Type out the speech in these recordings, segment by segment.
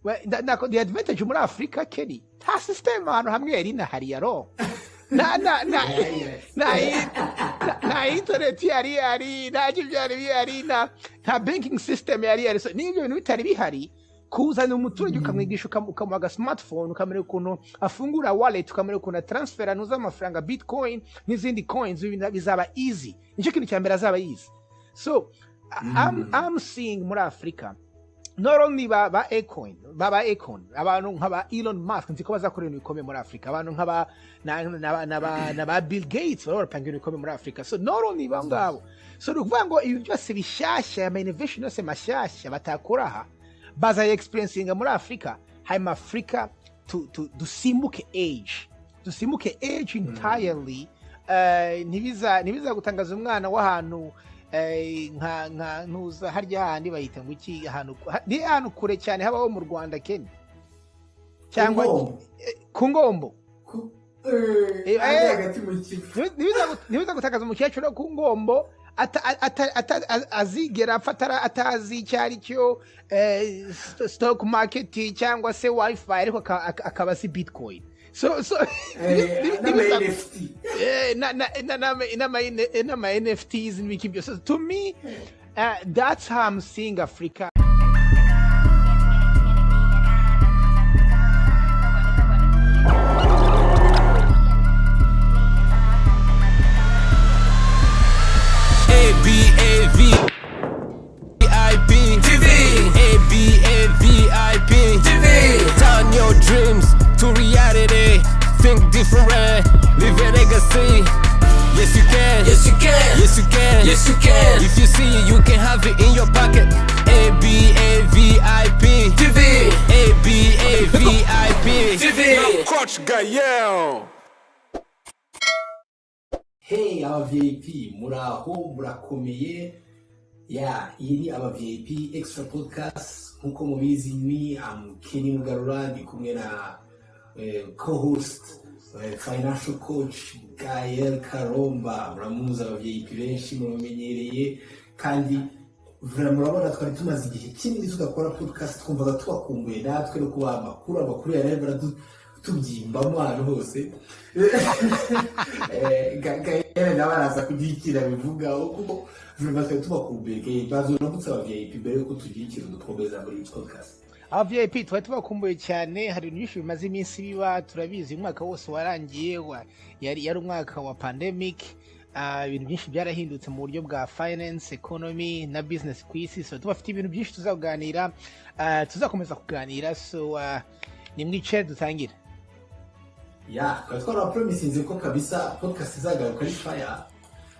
the advantage muri Africa Kenny ta system hano hamwe yari na hari yaro na internet yari na byari yari na banking system yari so n'ibyo bintu bitari bihari kuzana umuturage ukamwigisha ukamuha smartphone ukamenya ukuntu afungura wallet ukamenya ukuntu transfer anuza amafaranga bitcoin n'izindi coins bizaba easy nicyo kintu cyambere azaba easy so I'm seeing muri Africa not only baba econ abantu nk'aba Elon Musk nziko bazakorera ibintu bikomeye muri Africa abantu nk'aba na Bill Gates barapanga ibintu bikomeye muri Africa so not only bangabo so ruvuga ngo ibi byose bishasha ama innovation yose mashasha batakora aha baza experiencing muri Africa hanyuma Africa dusimbuke age entirely ntibiza gutangaza umwana w'ahantu nka ntuza harya handi bahita ngo iki ahantu kure cyane habaho mu Rwanda Kenya cyangwa ku Ngombo ntibiza gutangaza umukecuru ku Ngombo azigera afatara atazi cyari cyo stock market cyangwa se wifi ariko akaba si bitcoin so na NFTs and so to me that's how I'm seeing Africa. Turn your dreams to reality. Think different, leave a legacy. Yes you can, yes you can, yes you can, yes you can. If you see it, you can have it in your pocket. Abavip TV, Abavip TV. Coach Gael. Hey Abavip, muraho murakomeye. Iyi ni Abavip extra podcast nkuko mubizi ni Kenny Mugarura ndi kumwe na co-host financial coach Gael Karomba muramuzi Abavip benshi mumenyereye kandi murabona twari tumaze igihe kinini tugakora podcast twumvaga tubakumbuye natwe no kuba amakuru ya REFFERAL tubyimbamo ahantu hose Gael nabaraza kugikira bivugaho kuko Vimase tubakumbuye ke bazo nabutse Abavip mbere yuko tugira ikintu dukomeza muri podcast. Abavip tubakumbuye cyane hari nyinshi bimaze iminsi biba turabizi umwaka wose warangiye yari umwaka wa pandemic ibintu byinshi byarahindutse mu buryo bwa finance economy na business kwisi so tubafite ibintu byinshi tuzaganira tuzakomeza kuganira so ni mwice dutangira. Twara promisinze ko kabisa podcast izagaruka ari fire.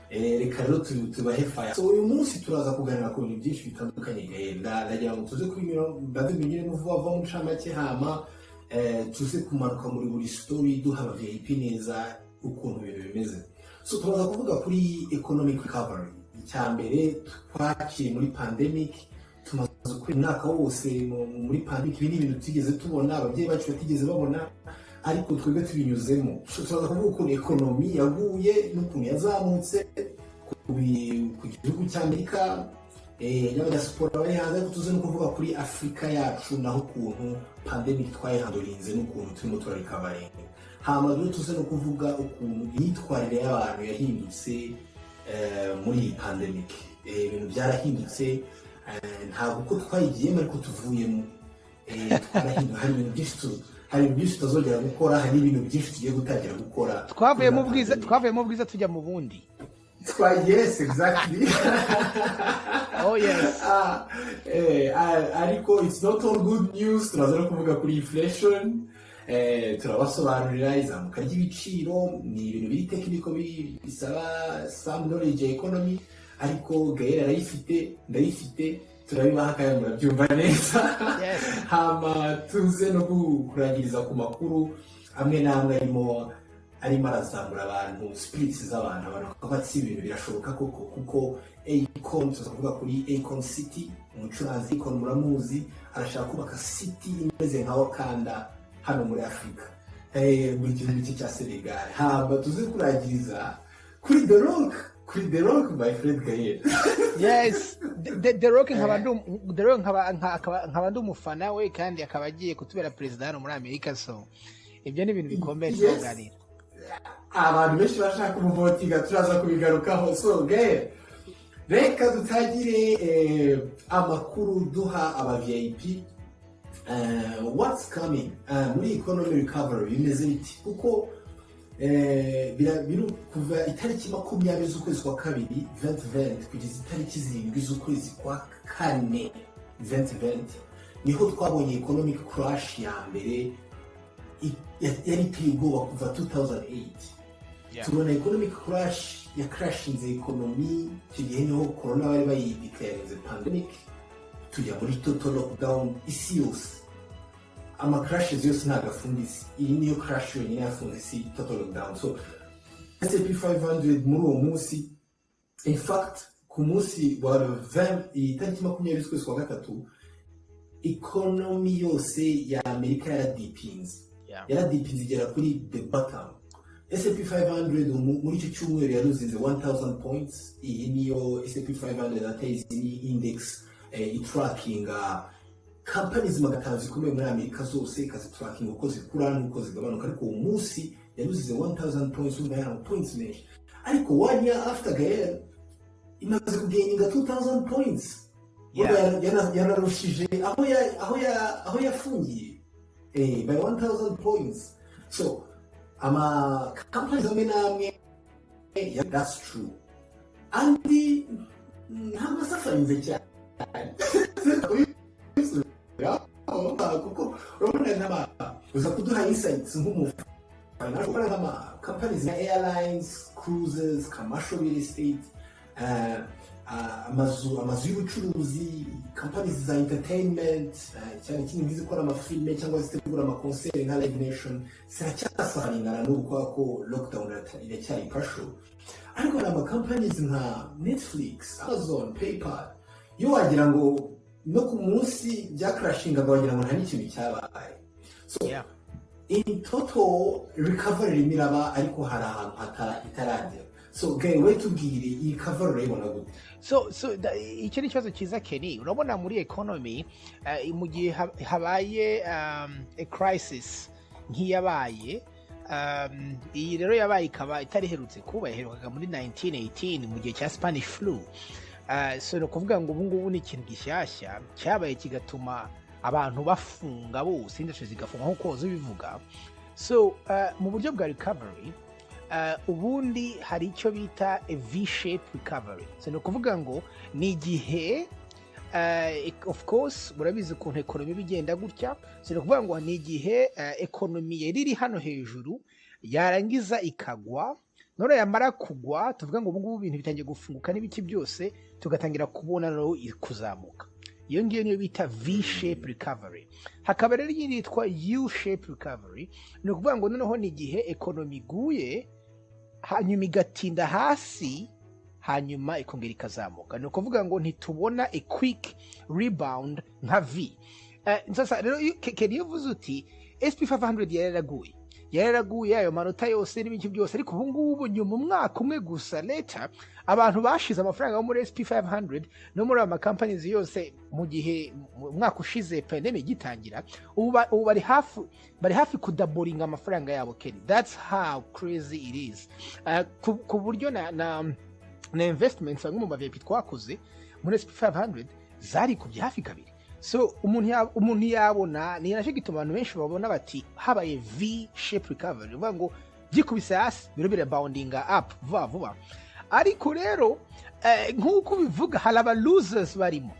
Reka rero tubahe fire. So uyu munsi turaza kuganira ku bintu byinshi bitandukanye ndagira ngo tuze kubimenyere muvuva mu ncamake hama tuze kumanuka muri buri story duha Abavip neza ukuntu ibintu bimeze. So turaza kuvuga kuri economic recovery. Icyambere twakiye muri pandemic tumaze kuri mwaka wose muri pandemic ibintu tugeze tubona ababyeyi bacu batigeze babona ariko twebwe tubinyuzemo turaza kuvuga ukuntu economy yaguye n'ukuntu yazamutse ku gihugu cy'Amerika y'abadiaspora bari hanze tuze no kuvuga kuri Afrika yacu naho ukuntu pandemic twayihandurinze n'ukuntu turimo turarikavaringa hama rero tuze no kuvuga ukuntu imyitwarire y'abantu yahindutse muri iyi pandemic ibintu byarahindutse ntabwo uko twayigiyemo ariko tuvuyemo twarahinduye hari ibintu byinshi tuzongera gukora hari ibintu byinshi tugiye gutangira gukora twavuye mu bwiza tujya mu bundi yes exactly oh yes ariko it's not all good news turaza no kuvuga kuri inflation turabasobanurira izamuka ry'ibiciro ni ibintu biri technical bisaba some knowledge economy ariko Gael arayifite ndayifite turabibaha kandi murabyumva neza hama tuze no kurangiriza ku makuru amwe namwe arimo arazamura abantu spirits z'abantu bakaba ibintu birashoboka kuko Akon tuzavuga kuri Akon City umucuranzi Akon muramuzi arashaka kubaka city imeze nka Wakanda hano muri Afrika mu gihugu cya Senegal hama tuze kurangiriza kuri The Rock kuri The Rock my friend Gael. Yes, The Rock nkaba ndi umufana we kandi akaba agiye kutubera perezida hano muri Amerika, so ibyo ni ibintu bikomeye tuganira. Abantu benshi bashaka kumuvotinga turaza kubigarukaho. So Gael, reka dutagire amakuru duha aba VIP. What's coming muri economy recovery bimeze biti kuko biru kuva itariki 20 z'ukwezi kwa kabiri 2020 kugeza itariki 7 z'ukwezi kwa kane 2020 niho twabonye economic crash ya mbere yari iteye ubwoba kuva 2008. tubona economic crash ya crashinze economy kigihe niho corona bari bayideclarinze pandemic tujya muri total lockdown isi yose. Ama crashes yose ntagafundisi, iyi niyo crash yonyine yafunze isi total lockdown. So S&P 500 muri uwo munsi, in fact ku munsi wa 20 itariki 20 z'ukwezi kwa gatatu economy yose ya Amerika yaradipinze igera kuri the bottom. S&P 500 muri icyo cyumweru yaruzinze 1000 points. Iyi niyo S&P 500 atezi ni index tracking companies magatazi zikomeye muri Amerika zose ikazi tracking uko zikura n'uko zigabanuka, ariko uwo munsi yaruzize 1000 points ungana points menshi. Ariko 1 year after Gael imaze kugaininga 2000 points. Yanarushije aho yafungiye by 1000 points. So ama companies amwe namwe, that's true. Andi ntabwo safarinze cyane kuko urabona nk'ama uza kuduha insights nk'umufana urabona nk'ama companies na airlines, cruises, commercial real estate, amazu y'ubucuruzi, companies za entertainment, cyane kintu zikora amafilme cyangwa zitegura amaconcert nka Live Nation ziracyasafaringana n'uko ko lockdown iracyari partial. Ariko na companies nka Netflix, Amazon, PayPal yo wagira ngo no ku munsi bya crashing wagira ngo nta n'ikintu cyabaye. So in total recovery miraba ariko hari ahantu itaragera. So Gael, we tubwire iyi recovery ibona gute? So icyo ni ikibazo cyiza Kenny. Urabona muri economy mu gihe habaye a crisis nk'iyabaye, iyi rero yabaye ikaba itariherutse kuba, yaherukaga muri 1918 mu gihe cya Spanish flu. So no kuvuga ngo ubungubu ni ikintu gishyashya cyabaye kigatuma abantu bafunga bose, industry zigafunga nkuko bivuga. So mu buryo bwa recovery ubundi hari icyo bita a V-shape recovery. So no kuvuga ngo ni igihe of course murabizi ukuntu economy bigenda gutya. So no kuvuga ngo ni igihe economy yari iri hano hejuru yarangiza ikagwa, none yamara kugwa tuvuga ngo ubungubu ibintu bitangiye gufunguka n'ibiki byose tugatangira kubona no kuzamuka. Iyo ngiyo niyo bita V-shape recovery. Hakaba rero yindi yitwa U-shape recovery. Ni ukuvuga ngo noneho ni igihe economy iguye hanyuma igatinda hasi hanyuma ikongera ikazamuka. Ni ukuvuga ngo ntitubona a quick rebound nka V. Sasa rero Kenny uvuze uti S&P 500 yararaguye ayo manota yose n'ibiki byose, ariko ubungubu nyuma umwaka umwe gusa later abantu bashize amafaranga muri S&P 500 no muri ama companies yose mu gihe umwaka ushize pandemic gitangira, ubu bari hafi kudaboringa amafaranga yabo Kenny. That's how crazy it is. Ku buryo na investments bamwe mu Abavip twakoze muri S&P 500 zari ku hafi kabiri. So umuntu yabona ni nacyo gituma abantu benshi babona bati habaye V-shape recovery, uvuga ngo byikubise hasi biro reboundinga up vuba. Ariko rero nk'uko bivuga hari aba losers barimo.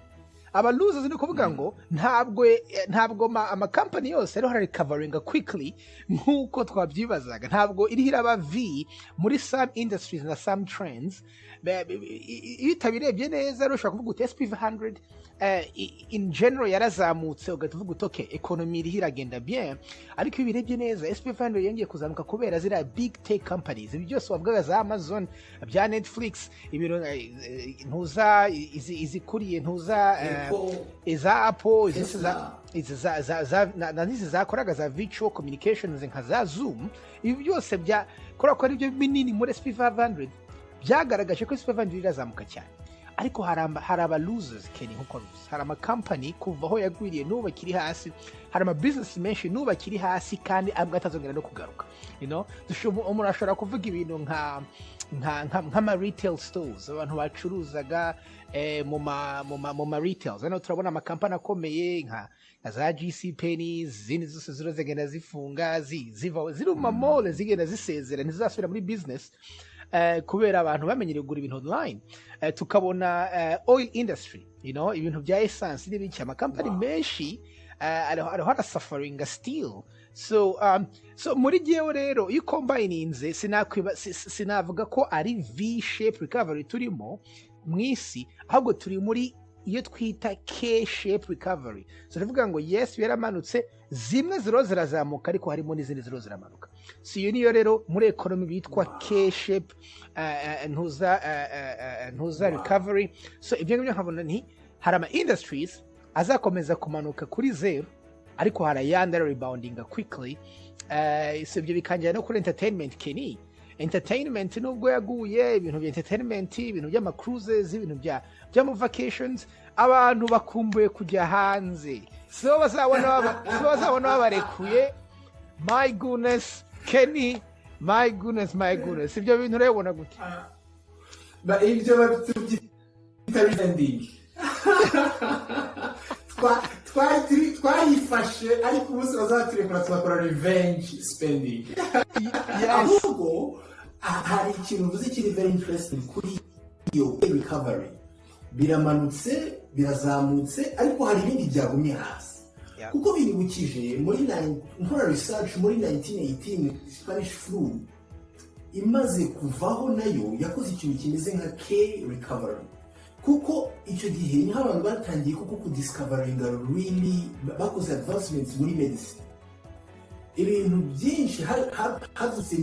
Aba losers ni kuvuga ngo ntabwo ama company yose rero recovering quickly nk'uko twabyibazaga. Ntabwo iri hiraba V muri some industries na some trends. Iyo utabirebye neza rero ushobora kuvuga uti S&P 500 in general yarazamutse ugatuvuga uti okay economy iri iragenda bien, ariko iyo birebye neza S&P 500 yongeye kuzamuka kubera zira big tech companies. Ibi byose wavugaga za Amazon, bya Netflix, ibiro ntuza izikuriye ntuza za Apple, izi zakoraga za virtual communications nka za Zoom. Ibi byose bya kora ko ari byo binini muri S&P 500 byagaragaje ko supervalue irazamuka cyane, ariko hari aba losers Kenny nkuko ruzi, hari ama company kuva aho yagwiriye n'ubu bakiri hasi, hari ama business menshi n'ubu bakiri hasi kandi amwe atazongera no kugaruka, you know. Umuntu ashobora kuvuga ibintu nk'ama retail stores, abantu bacuruzaga mu ma retails. Hano turabona ama company akomeye nka za GC Penny, zindi zose zirozegenda zifunga ziri mu mall zigenda zisezera ntizasubira muri business kubera abantu bamenyereye kugura ibintu online. Tukabona oil industry, you know, ibintu bya essence n'ibiki, ama company menshi ariho arasuffering still. So muri gihe rero iyo combininze sinavuga ko ari V shape recovery turimo mwisi, ahubwo turi muri iyo twita K shape recovery. So tuvuga ngo yes yaramanutse, zimwe zirazamuka ariko harimo n'izindi ziramanuka. So iyo niyo rero muri economy bitwa K shape ntuza recovery. So ibyo ngibyo nkabona ni hari ama industries azakomeza kumanuka kuri zero, ariko hari ayandi rebounding quickly. So ibyo bikangira no kuri entertainment Kenny. Entertainment nubwo yaguye, ibintu bya entertainment, ibintu by'ama cruises, ibintu bya vacations, abantu bakumbuye kujya hanze, so bazabona babarekuye. My goodness Kenny, my goodness ibyo bintu urabona gute? Ibyo babitubyitabirending twayifashe, ariko umunsi bazaturekura tugakora revenge spending. Ahubwo hari ikintu uvuze kiri very interesting kuri iyo recovery. Biramanutse, birazamutse, ariko hari ibindi byagumye hasi. Kuko biribukije muri nkora research muri 1918 Spanish flu imaze kuvaho, nayo yakoze ikintu kimeze nka K recovery. Kuko icyo gihe niho abantu batangiye kuko kudiscoveringa really, bakoze advancements muri medicine, ibintu byinshi, havutse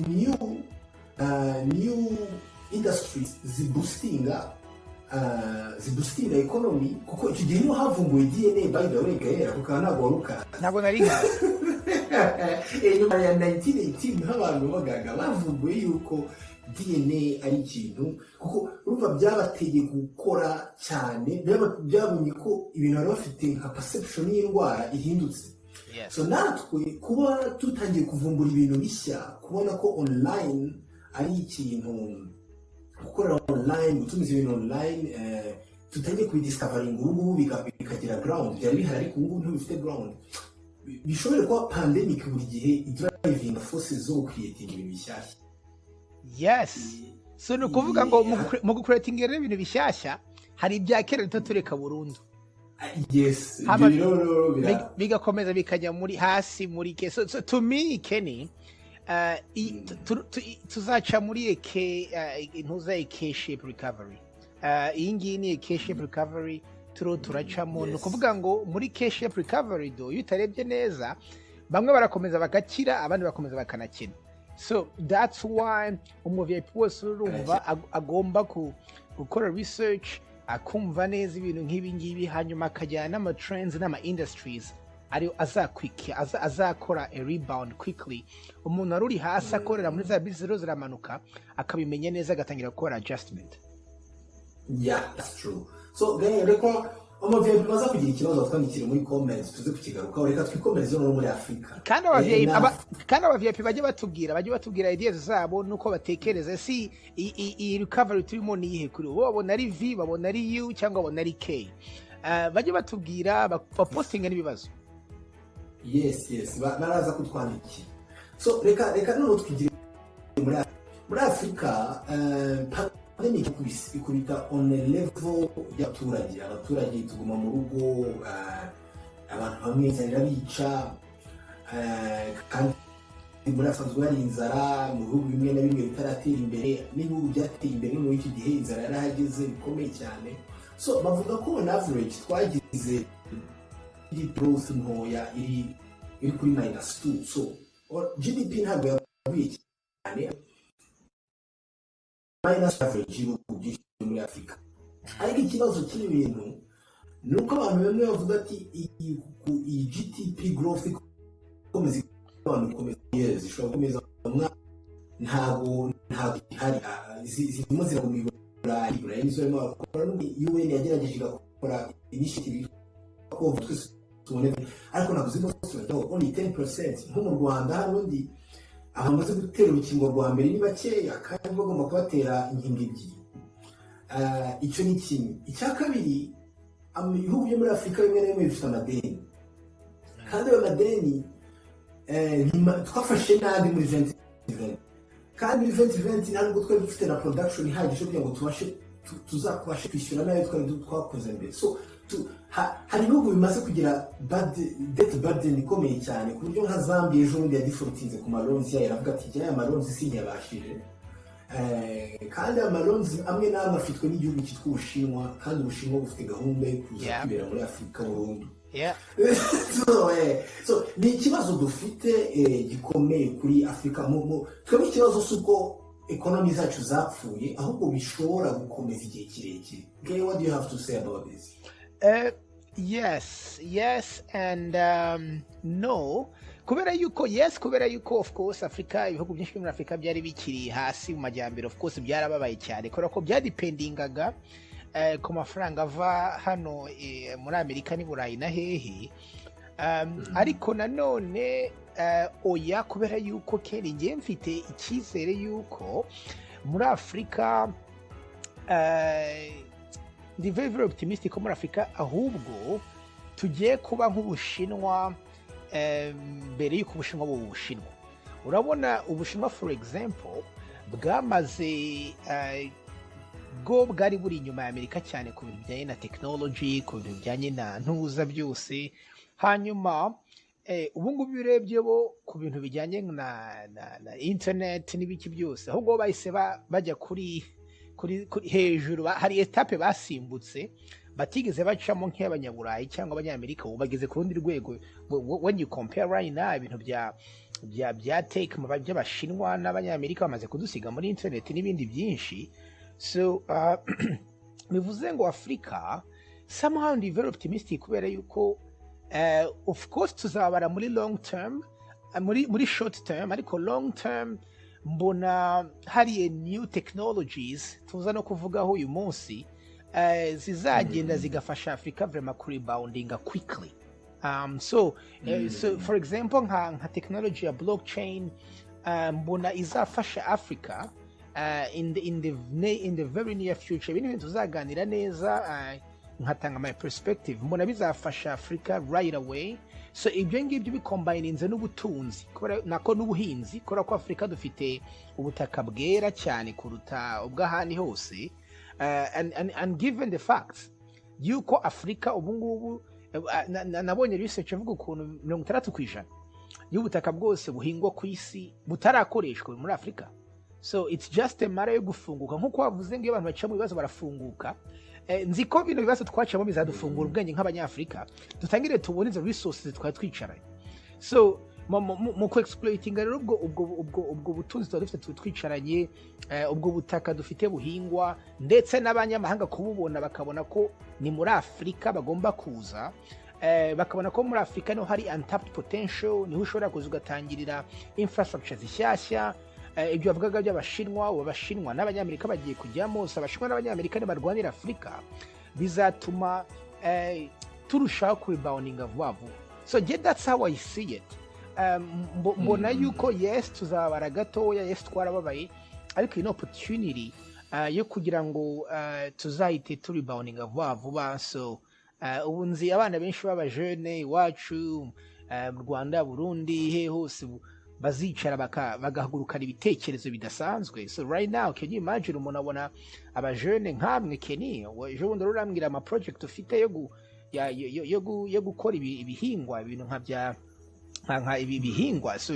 new industries ziboostinga economy. Kuko icyo gihe niho havumbuwe DNA, by the way gahera kuko ntabwo waruka, ntabwo nari nka nyuma ya 1918 nk'abantu bagaga bavumbuye yuko DNA ari ikintu, kuko urumva byabateye gukora cyane, byabonye ko ibintu bari bafite nka perception y'indwara ihindutse. So natwe kuba tutangiye kuvumbura ibintu bishya, kubona ko online ari ikintu, gukorera online, gutumiza ibintu online, tutangiye kubidiscovering ubu bikagira ground. Byari bihari ariko ubu ntibifite ground. Bishobora kuba pandemic buri gihe driving forces zo creating ibintu bishyashya. Yes. So no kuvuga ngo mu creating ibintu bishyashya hari ibya kera tureka burundu. Yes. Bigakomeza bikajya muri hasi muri ke. So to me Kenny, tuzaca muri ntuza K shape recovery. Iyi ngiyi ni K shape recovery turacamo. No kuvuga ngo muri K shape recovery do iyo utarebye neza, bamwe barakomeza bagakira, abandi bakomeza bakanakina. So that's why umuvip wese urumva agomba gukora research, akumva neza ibintu nk'ibi ngibi, hanyuma akajyana n'ama trends n'ama industries ari azakora a rebound quickly. Umuntu aruri hasi akorera muri za business ziramanuka, akabimenya neza, agatangira gukora adjustment. Yeah, that's true. So reko umuvip baza kugira ikibazo twandikire muri comments, tuze kukigaruka, reka twikomereze no muri Afrika. Kandi abavip bajye batubwira ideas zabo nuko batekereza, si i recovery turimo ni ihe kuri bo, babona ari V, babona ari U, cyangwa babona ari K. Bajye batubwira, bapostinga n'ibibazo. Yes, baraza kutwandikira. So reka no twigire muri Afrika. Pandemic ikubita on a level y'abaturage tuguma mu rugo, abantu bamwe zanira bica, kandi muri asanzwe hari inzara mu bihugu bimwe na bimwe bitaratera imbere, n'ibihugu byateye imbere muri iki gihe inzara yarahageze bikomeye cyane. So bavuga ko on average twagize growth ntoya iri kuri -2. So GDP ntabwo yavuye cyane, minus average y'ibihugu byinshi muri Afrika. Ariko ikibazo cy'ibintu ni uko abantu bamwe bavuga ati iyi GDP growth ikomeza ishobora gukomeza ntabwo ihari zirimo ziraguma Burayi nizo barimo bakora UN yagerageje gukora initiative ko twese tubone ariko ntabwo zirimo zirajyaho only 10% nko mu Rwanda harundi abamaze gutera urukingo rwa mbere ni bakeya kandi bagomba kubatera inkingo ebyiri. Icyo ni kimwe. Icya kabiri, ibihugu byo muri Afurika bimwe na bimwe bifite amadeni kandi ayo madeni twafashe nabi muri 2020 kandi muri 2020 ntabwo twari dufite na production ihagije kugira ngo tuzakubashe kwishyura nayo twari twakoze mbere. So hari ibihugu bimaze kugira debt burden ikomeye cyane ku buryo nka Zambia ejo bundi yadifotinze ku malonzi yayo aravuga ati jya malonzi sinyabashije kandi amalonzi amwe n'amwe afitwe n'igihugu cyitwa Ubushinwa kandi Ubushinwa bufite gahunda yo kuza kubera muri Afurika burundu. So ni ikibazo dufite gikomeye kuri Afurika. Twebwe ikibazo s'uko economy zacu zapfuye ahubwo bishobora gukomeza igihe kirekire. Okay, what do you have to say about this? Yes and no. Kubera yuko of course Africa, ibihugu byinshi muri Africa byari bikiri hasi mu majyambere, of course byarababaye cyane kubera ko byadependingaga ku mafaranga ava hano muri Amerika ni Burayi na hehe. Ariko nanone oya, kubera yuko keri ngiye mfite icyizere yuko muri Africa ndi very optimistic ko muri Africa ahubwo tugiye kuba nk'Ubushinwa mbere y'uko Ubushinwa buba Ubushinwa. Urabona Ubushinwa for example bwamaze bwari buri inyuma ya Amerika cyane ku bintu bijyanye na technology, ku bintu bijyanye na ntuza byose. Hanyuma ubu ngubu urebye bo ku bintu bijyanye na internet n'ibiki byose ahubwo bahise bajya kuri hejuru. Hari etape basimbutse batigeze bacamo nk'abanyaburayi cyangwa abanyamerika, ubu bageze ku rundi rwego. When you compare right now ibintu bya tech mu by'Abashinwa n'abanyamerika bamaze kudusiga muri internet n'ibindi byinshi. So bivuze ngo Africa somehow ndi very optimistic kubera yuko of course tuzabara muri long term, muri short term, ariko long term mbona hari new technologies tuza no kuvugaho uyu munsi zizagenda zigafasha Africa vraiment kureboundinga quickly. So for example nka technology ya blockchain mbona izafasha Africa in the very near future. Ibintu tuzaganira neza nkatanga my perspective, mbona bizafasha Africa right away. So ibyo ngibyo bikombininze n'ubutunzi nako n'ubuhinzi, kubera ko Africa dufite ubutaka bwera cyane kuruta ubw'ahandi hose. And given the facts yuko Africa ubu ngubu nabonye research ivuga ukuntu 60% y'ubutaka bwose buhingwa ku isi butarakoreshwa muri Africa. So it's just a matter yo gufunguka, nkuko wavuze ngo abantu baca mu bibazo barafunguka. Nzi ko bino bibazo twacamo bizadufungura ubwenge nk'abanyafrika, dutangire tubone izo resources twari twicaranye. So mu exploiting rero ubwo butunzi dufite twicaranye, ubwo butaka dufite buhingwa, ndetse n'abanyamahanga kububona bakabona ko ni muri Afrika bagomba kuza, bakabona ko muri Afrika no hari untapped potential, niho ushobora kuza ugatangirira infrastructure zishyashya. Ibyo bavugaga by'Abashinwa n'Abanyamerika bagiye kujyamo. Abashinwa n'Abanyamerika barwanira Afrika, bizatuma turushaho kureboundinga vuba. So that's how I see it. Mbona yuko yes tuzabara gatoya, yes twarababaye, ariko ino opportunity yo kugira ngo tuzahite tureboundinga vuba. So ubu nzi abana benshi b'abajene iwacu mu Rwanda, Burundi, he hose bazicara bagahagurukana ibitekerezo bidasanzwe. So right now can you imagine umuntu abona abajene nkamwe Kenny ejo bundi rurambwira ama project ufite yo gukora ibihingwa, ibintu nka ibihingwa. So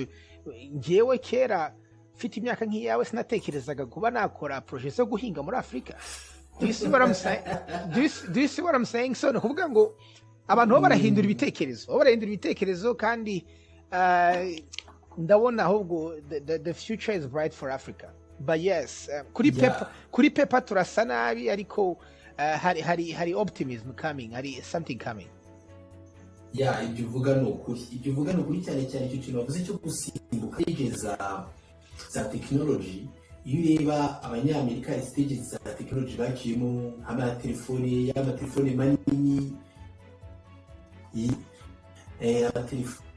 ngewe kera mfite imyaka nk'iyawe sinatekerezaga kuba nakora project yo guhinga muri Afrika. Do you see what I'm saying? Do you see what I'm saying? So no kuvuga ngo abantu barahindura ibitekerezo kandi ndabona ahubwo the future is bright for Africa. But yes, kuri paper turasa nabi, ariko hari optimism coming, hari something coming. Ibyo uvuga ni ukuri cyane icyo kintu wavuze cyo gusimbuka yigeza za technology iyo ureba abanyamerika stage za technology bakiyemo amatelefone manini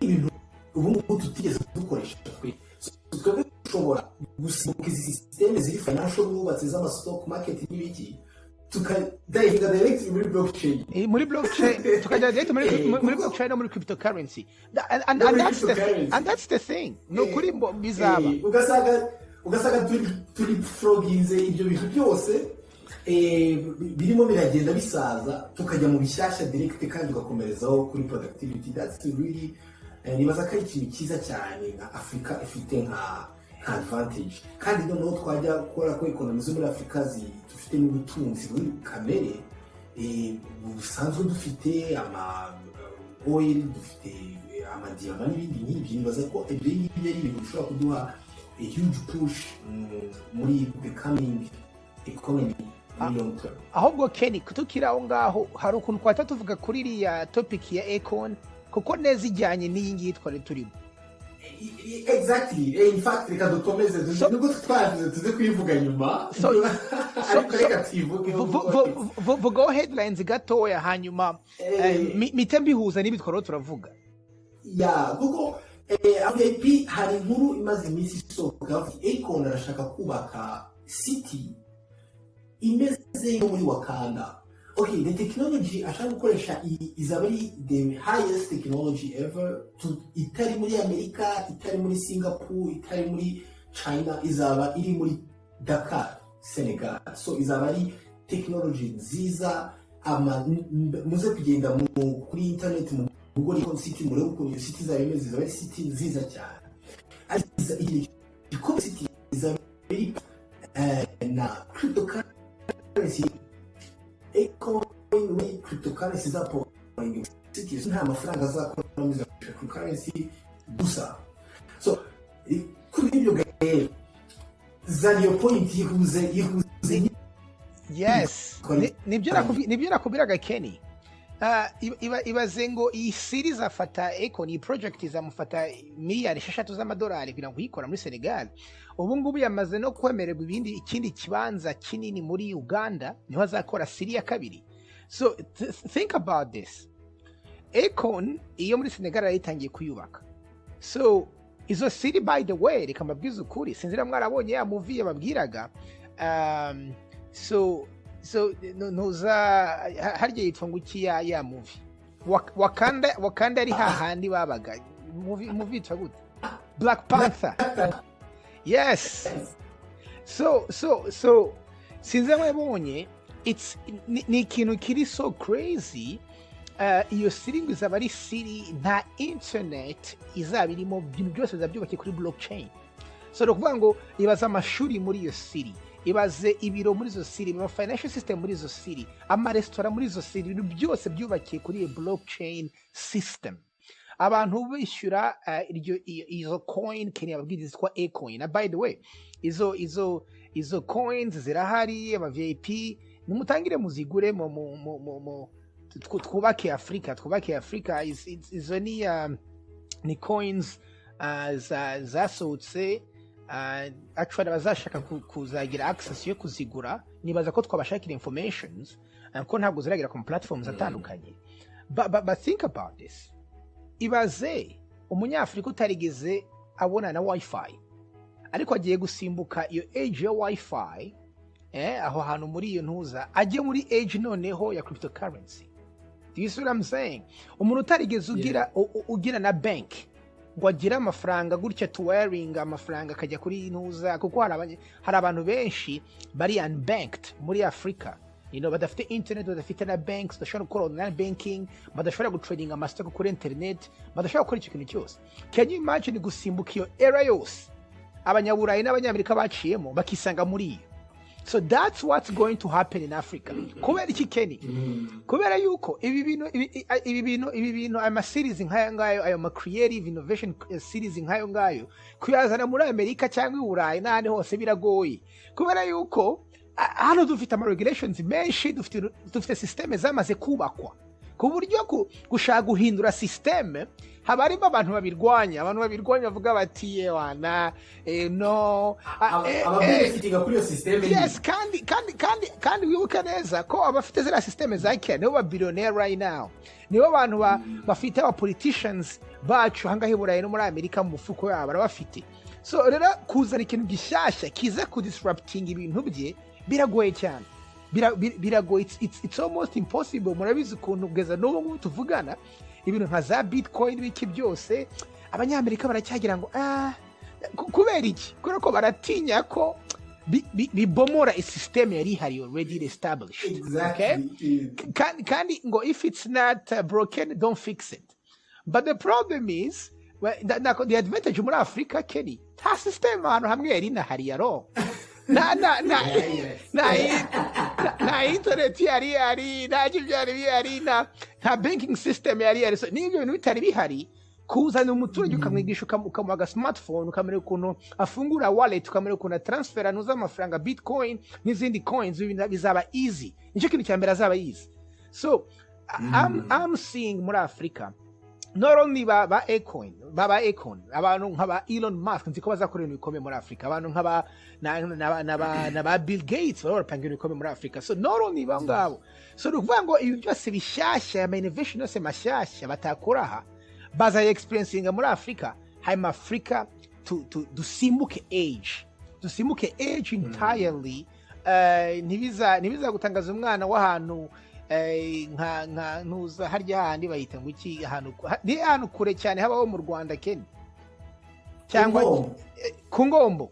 ibintu ubu tutigeze dukoresha twebwe dushobora gusimbuka izi systeme ziri financial bubatse z'amastock market n'ibiki tukadive direct muri blockchain tukajya direct muri blockchain no muri cryptocurrency and that's the thing no kuri bizaba ugasanga turi froginze ibyo bintu byose birimo biragenda bisaza tukajya mu bishyashya direct kandi ugakomerezaho kuri productivity. That's really nibaza ko ari ikintu cyiza cyane nka Afrika ifite nka advantage kandi noneho twajya gukora ko economy zo muri Afrika dufite n'ubutunzi buri kamere busanzwe dufite ama oil dufite ama diamant n'ibindi nk'ibyo nibaza ko ibyo ari ibintu bishobora kuduha a huge push muri becoming economy long term. Ahubwo Kenny kutukira aho ngaho hari ukuntu twata tuvuga kuri iriya topic ya econ kuko neza ijyanye n'iyi ngiyi twari turimo. Exactly. In fact, reka dukomeze nubwo twavuze tuze kuyivuga nyuma. Vuga headlines gatoya hanyuma mite mbihuza n'ibitwaro turavuga. Ya, kuko Abavip hari inkuru imaze iminsi isohoka Akon arashaka kubaka city imeze yo muri Wakanda. Okay, the technology ashaka gukoresha izaba ari the highest technology ever. Itari muri Amerika, itari muri Singapore, itari muri China, izaba iri muri Dakar, Senegal. So izaba ari technology nziza muze kugenda kuri internet mu Google icon city muri uko city za imeze izaba ari city nziza cyane. Iko city izaba ari na cryptocurrency muri cryptocurrency za pouring cities nta mafaranga azakora muri cryptocurrency gusa. So kuri ibyo gahe zaniyo point yihuze yes nibyo nakubiraga Kenny. Ibaze ngo iyi series afata Akon iyi project izamufata miliyari 6 z'amadolari kugira ngo uyikora muri Senegal. Ubu ngubu yamaze no kwemererwa ikindi kibanza kinini muri Uganda niho azakora series ya kabiri. So think about this. Akon iyo muri Senegal yayitangiye kuyubaka. So izo series by the way reka mbabwiza ukuri sinzira mwarabonye ya movie yababwiraga so noza harya yitwa nguki ya movie Wakanda ari hahandi babaga movie itwa gute Black Panther. Yes. So sinze mwebonye ni ikintu kiri so crazy. Iyo siringi izaba ari siri nta internet izaba irimo ibintu byose bizabyubake kuri blockchain. So dokuvuga ngo ibaza amashuri muri iyo siri, ibaze ibiro muri izo siri, ama financial system muri izo siri, ama restaurant muri izo siri, ibintu byose byubakiye kuri blockchain system. Abantu bishyura izo coin Kenya babwiriza kwa Acoin. Na by the way izo coins zirahari abavip nimutangire muzigure twubake Afrika izo ni coins zasohotse actually bazashaka kuzagira access yo kuzigura nibaza ko twabashakira informations ko ntabwo ziragira ku platforms atandukanye but think about this. Ibaze umunyafrika utarigeze abona na wifi ariko agiye gusimbuka iyo age ya wifi aho hantu muri iyo ntuza ajye muri age noneho ya cryptocurrency. Do you see what I'm saying? Umuntu utarigeze ugira na bank ngo agira amafaranga gutya twahereye amafaranga akajya kuri ntuza kuko hari abantu benshi bari unbanked muri Afrika. Badafite internet, badafite na banks, badashobora gukora online banking, badashobora gutradinga amasoko kuri internet, badashobora gukora icyo kintu cyose. Can you imagine gusimbuka iyo era yose abanyaburayi n'abanyamerika baciyemo bakisanga muri iyo? So that's what's going to happen in Africa. Kubera iki Kenny? Kubera yuko ibi bintu ama series nk'aya ngayo, ayo ma creative innovation series nk'ayo ngayo kuyazana muri Amerika cyangwa i Burayi n'ahandi hose biragoye. Kubera yuko hano dufite ama regulations menshi, dufite system zamaze kubakwa ku buryo gushaka guhindura systeme haba harimo abantu babirwanya bavuga bati yewana no ababenefitinga kuri iyo systeme. Yes, kandi wibuke neza ko abafite ziriya systeme za kera nibo ba billionaire right now, nibo abantu bafite aba politicians bacu hangahe Burayi no muri Amerika mu mufuko yabo barabafite. So rero kuzana ikintu gishyashya kiza kudisrupting ibintu bye biragoye cyane, biragoye, it's almost impossible. Murabizi ukuntu kugeza n'ubu ngubu tuvugana ibintu nka za bitcoin biki byose abanyamerika baracyagira ngo kubera iki, kubera ko baratinya ko bibomora isystem yari ihari already established. Exactly. Okay? Kandi ngo if it's not broken don't fix it. But the problem is the advantage muri Africa Kenny ta system ahantu hamwe yari nahari yaro na internet yari nacyo byari bihari nta banking system yari so n'ibyo bintu bitari bihari kuzana umuturage ukamwigisha ukamuha aga smartphone ukamenya ukuntu afungura wallet ukamenya ukuntu transfer anuza amafaranga bitcoin n'izindi coins bizaba easy, nicyo kintu cya mbere azaba easy. So I'm seeing muri Africa not only baba Econ abantu nk'aba Elon Musk nzi ko bazakora ibintu bikomeye muri Africa, abantu nk'aba na Bill Gates barapanga ibintu bikomeye muri Africa. So not only bangabo, so ruvuga ngo ibi byose bishyashya ama innovation yose mashyashya batakora aha baza experiencing muri Africa, hanyuma Africa dusimbuke age entirely. Ntibiza gutangaza umwana w'ahantu nka ntuza harya handi bayita ngo iki ahantu kure cyane habaho mu Rwanda Ken cyangwa ku Ngombo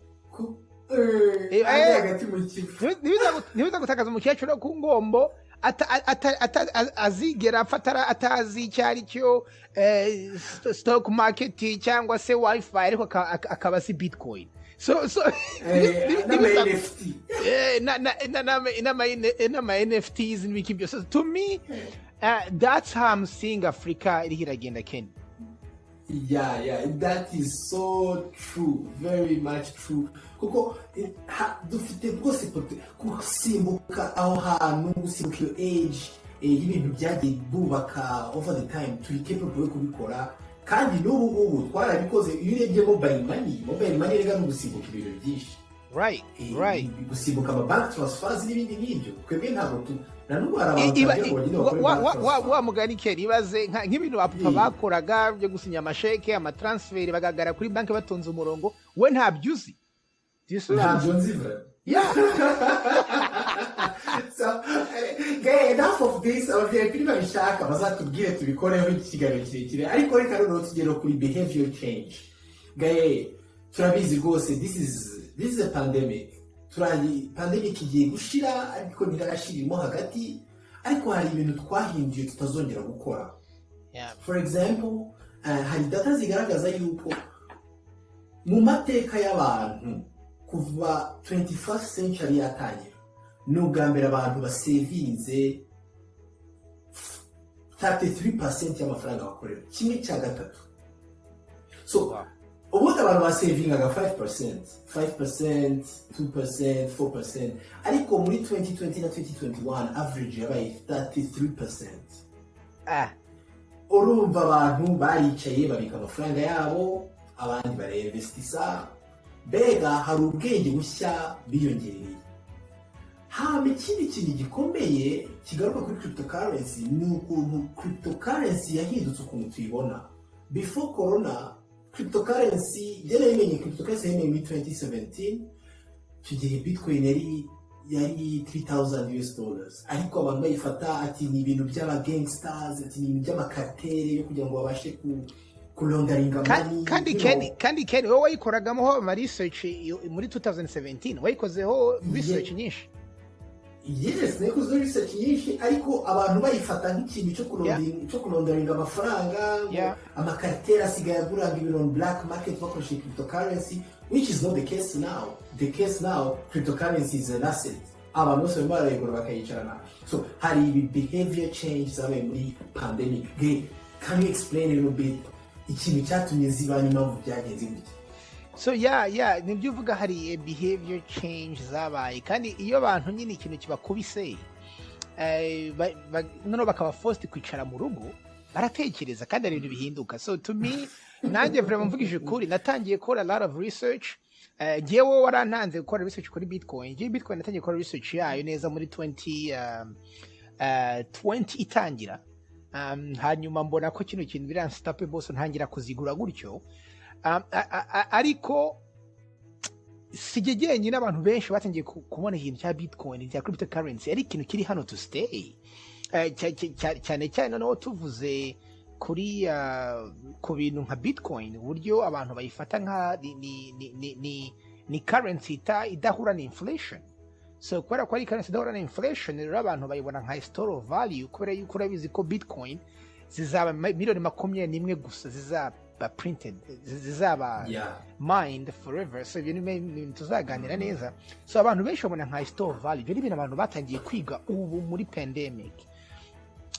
ntibiza gutangaza umukecuru ku Ngombo azigera afatara atazi icyari cyo stock market cyangwa se wifi ariko akaba si bitcoin. So NFTs and wiki. So to me, that's how I'm seeing Africa iragenda Ken. Yeah, that is so true, very much true. Kuko dufite rwose gusimbuka aho hantu, gusimbuka iyo age y'ibintu byagiye bubaka over the time, turi capable yo kubikora. Kandi n'ubu ngubu twarabikoze. Iyo urebye mobile money rega n'ugusimbuka ibintu byinshi, right gusimbuka ama bank transfers n'ibindi nk'ibyo twebwe ntabwo na n'ubu hari abantu wa mugani Ken ibaze nk'ibintu apfa bakoraga byo gusinya amasheke amatransfer bagagara kuri banki batonze umurongo, we ntabyo uzi. ntabyo nzi bra. Yeah. So enough of this. Abavyeyi kuri babishaka bazatubwire tubikoreho ikiganiro kirekire, ariko reka noneho tugere kuri behavior change. Gaye turabizi rwose this is a pandemic. Pandemic igiye gushira ariko ntirashirimo hagati, ariko hari ibintu twahinduye tutazongera gukora. For example, hari data zigaragaza yuko mu mateka y'abantu kuva 21st century yatangira n'ubwa mbere abantu basevinze 33% y'amafaranga bakorera, kimwe cya gatatu. So ubundi abantu basevingaga 5%, 2%, 4%, ariko muri 2020 na 2021 average yabaye 33%. Urumva abantu baricaye babika amafaranga yabo, abandi bareinvestisa, bega hari ubwenge bushya biyongereye. Hama ikindi kintu gikomeye kigaruka kuri cryptocurrency ni ukuntu cryptocurrency yahindutse ukuntu tuyibona. Before corona, cryptocurrency yamenye muri 2017, tugiye bitcoin yari $3,000, ariko abantu bayifata ati ni ibintu by'aba gangsters, ati ni by'amakartere yo kugira ngo babashe kulondaringa money. Kandi Ken wowe wayikoragamo ama research muri 2017 wayikozeho research nyinshi. Yes, nekoze research nyinshi, ariko abantu bayifata nk'ikintu cyo kulondaringa amafaranga, amakartere asigaye aguranga ibintu on black market bakoresha cryptocurrency, which is not the case now. The case now, cryptocurrency is an asset. Abantu bose barayigura bakayicarana. So hari behavior change zabaye muri pandemic. Can you explain a little bit ikintu cyatumye ziba n'impamvu byagenze gute? So nibyo uvuga hari behavior change zabaye, kandi iyo abantu nyine ikintu kibakubise noneho bakaba forced kwicara mu rugo baratekereza kandi ari ibintu bihinduka. So to me nanjye vraiment mvugije ukuri natangiye gukora a lot of research. Ngewe warantanze gukora research kuri bitcoin. Bitcoin natangiye gukora research yayo neza muri 20 itangira. Hanyuma mbona ko kino kintu biranstable bose ntangira kuzigura gutyo. Ariko sigegenye n'abantu benshi batangiye kubona ikintu cya bitcoin cya cryptocurrency ari ikintu kiri hano to stay. Cyane cyane noneho tuvuze kuri ku bintu nka bitcoin uburyo abantu bayifata nka ni currency idahura na inflation. So kubera ko ari currency idahura na inflation rero abantu bayibona nka store of value kubera yuko urabizi ko bitcoin zizaba miliyoni 21 gusa zizaba printed zizaba mined forever. So ibintu tuzaganira neza. So abantu benshi babona nka store of value ibintu abantu batangiye kwiga ubu muri pandemic.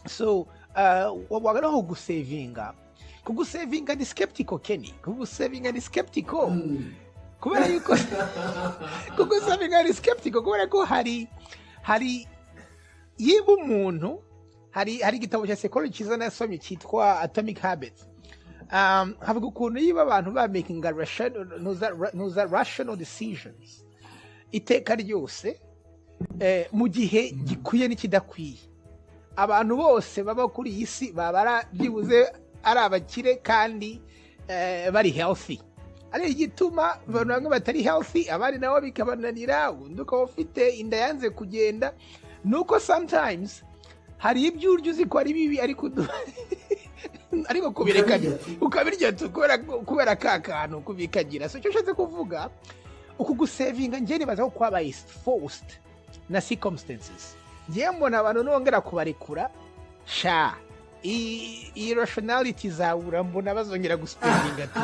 So wagaraho gusavinga ni skeptical Kenny kugusavinga ni skeptical kubera yuko kugusavinga ni skeptical kubera ko hari yiba umuntu hari igitabo cya psychology kiza nasomye cyitwa Atomic Habits. Havuga ukuntu yiba abantu ba making rational decisions iteka ryose mu gihe gikwiye n'ikidakwiye. Abantu bose baba kuri iyi si baba byibuze ari abakire kandi bari healthy. Ari igituma abantu bamwe batari healthy abandi nabo bikabananira undi ukaba ufite inda yanze kugenda. Nuko sometimes hari ibyo urya uzi ko ari bibi ariko kubirekanya ukabirya kubera kakantu kubikagira. So icyo nshatse kuvuga uku gusavinga njye nibaza ko kwabaye forced na circumstances. Ngiye mbona abantu nongera kubarekura sha irrationality zawura mbona bazongera guspendinga tu.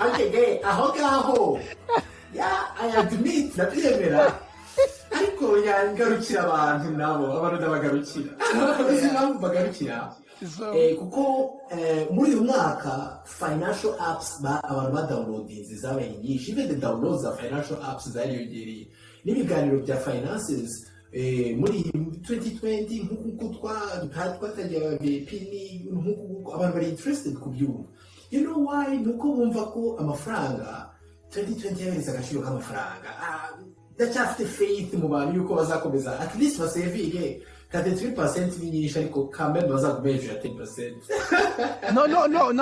Okay, aho I admit nabyemera ariko yangarukira abantu nabo ndabagarukira bagarukira kuko muri uyu mwaka financial apps abantu badownloadinze zabaye nyinshi. Even the downloads of financial apps zariyongereye n'ibiganiro bya finances muri 2020 nk'uko twatangiye Abavip nk'uko abantu bari interested kubyumva. You know why? Nuko bumva ko amafaranga 2020 yabereza agaciro k'amafaranga. Ndacyafite faith mu bantu yuko bazakomeza at least basavinge 33% n'inyinshi ariko kambe bazagumeje 10%. No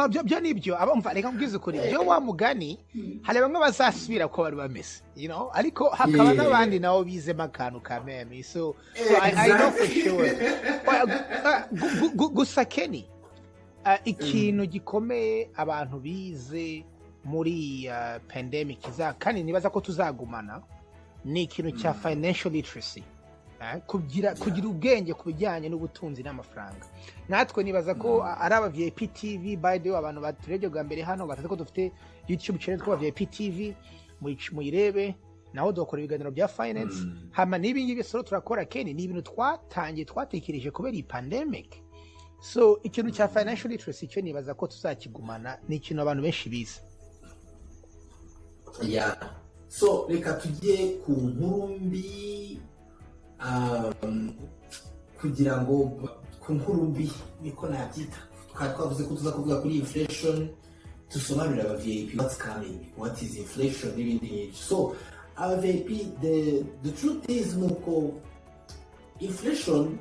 byo nibyo abamva reka mbwize ukuri byo wa mugani hari bamwe bazasubira ko bari bameze ariko hakaba n'abandi nabo bize makanu kameme. So I know for sure gusa Kenny ikintu gikomeye abantu bize muri pandemic kandi nibaza ko tuzagumana ni ikintu cya financial literacy. Kugira ubwenge ku bijyanye n'ubutunzi n'amafaranga. Natwe nibaza ko ari Abavip TV by the way abantu baturebye bwa mbere hano bataze ko dufite YouTube channel twa Abavip TV muyirebe naho dukora ibiganiro bya finance. Hama nibi ngibi solo turakora Kenny ni ibintu twatekereje kubera iyi pandemic. So ikintu cya financial literacy cyo nibaza ko tuzakigumana ni ikintu abantu benshi bize. So reka tujye ku nkuru mbi kugira ngo ku nkuru mbi niko nabyita. Twavuze ko tuza kuvuga kuri inflation tusobanurira Abavip what's coming, what is inflation n'ibindi. So Abavip the truth is nuko inflation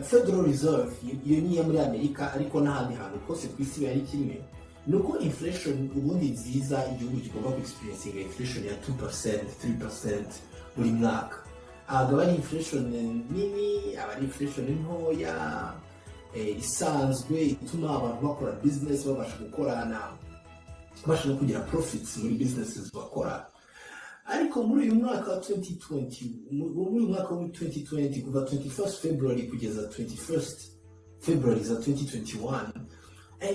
Federal Reserve iyo niyo muri Amerika ariko n'ahandi hantu hose ku isi bari kimwe. Nuko inflation ubundi nziza igihugu kigomba experiencing inflation ya 2% 3% buri mwaka. Abari inflation nini abari inflation ntoya isanzwe ituma abantu bakora business babasha gukorana babasha kugira profits muri businesses bakora. Ariko muri uyu mwaka 2020 kuva 21st February kugeza 21st February za 2021